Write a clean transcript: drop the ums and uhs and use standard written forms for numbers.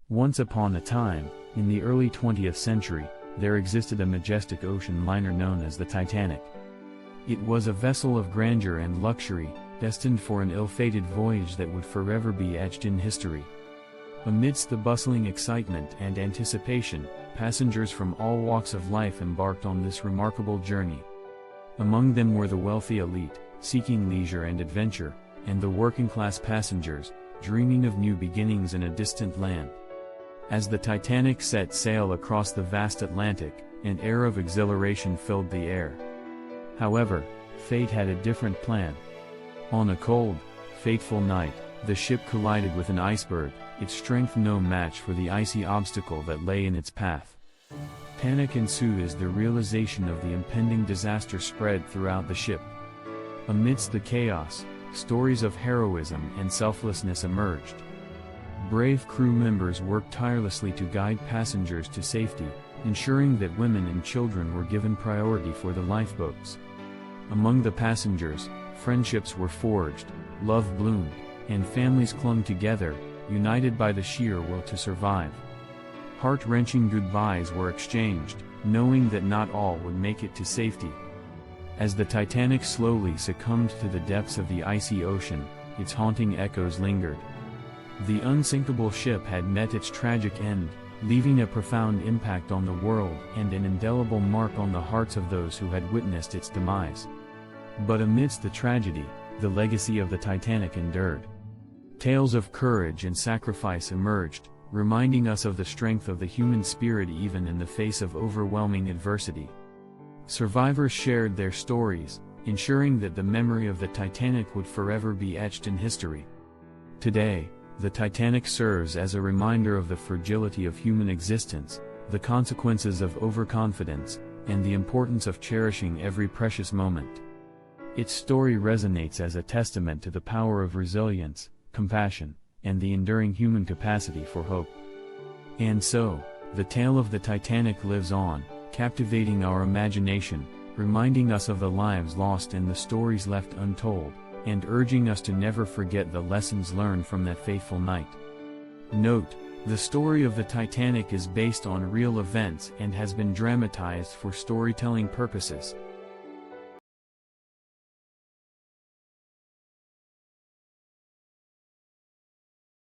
Once upon a time, in the early 20th century, there existed a majestic ocean liner known as the Titanic. It was a vessel of grandeur and luxury, destined for an ill-fated voyage that would forever be etched in history. Amidst the bustling excitement and anticipation, passengers from all walks of life embarked on this remarkable journey. Among them were the wealthy elite, seeking leisure and adventure, and the working-class passengers, dreaming of new beginnings in a distant land. As the Titanic set sail across the vast Atlantic, an air of exhilaration filled the air. However, fate had a different plan. On a cold, fateful night, the ship collided with an iceberg, its strength no match for the icy obstacle that lay in its path. Panic ensued as the realization of the impending disaster spread throughout the ship. Amidst the chaos, stories of heroism and selflessness emerged. Brave crew members worked tirelessly to guide passengers to safety, ensuring that women and children were given priority for the lifeboats. Among the passengers, friendships were forged, love bloomed, and families clung together, united by the sheer will to survive. Heart-wrenching goodbyes were exchanged, knowing that not all would make it to safety. As the Titanic slowly succumbed to the depths of the icy ocean, its haunting echoes lingered. The unsinkable ship had met its tragic end, leaving a profound impact on the world and an indelible mark on the hearts of those who had witnessed its demise. But amidst the tragedy, the legacy of the Titanic endured. Tales of courage and sacrifice emerged, reminding us of the strength of the human spirit even in the face of overwhelming adversity. Survivors shared their stories, ensuring that the memory of the Titanic would forever be etched in history. Today, the Titanic serves as a reminder of the fragility of human existence, the consequences of overconfidence, and the importance of cherishing every precious moment. Its story resonates as a testament to the power of resilience, compassion, and the enduring human capacity for hope. And so, the tale of the Titanic lives on, captivating our imagination, reminding us of the lives lost and the stories left untold, and urging us to never forget the lessons learned from that fateful night. Note: the story of the Titanic is based on real events and has been dramatized for storytelling purposes.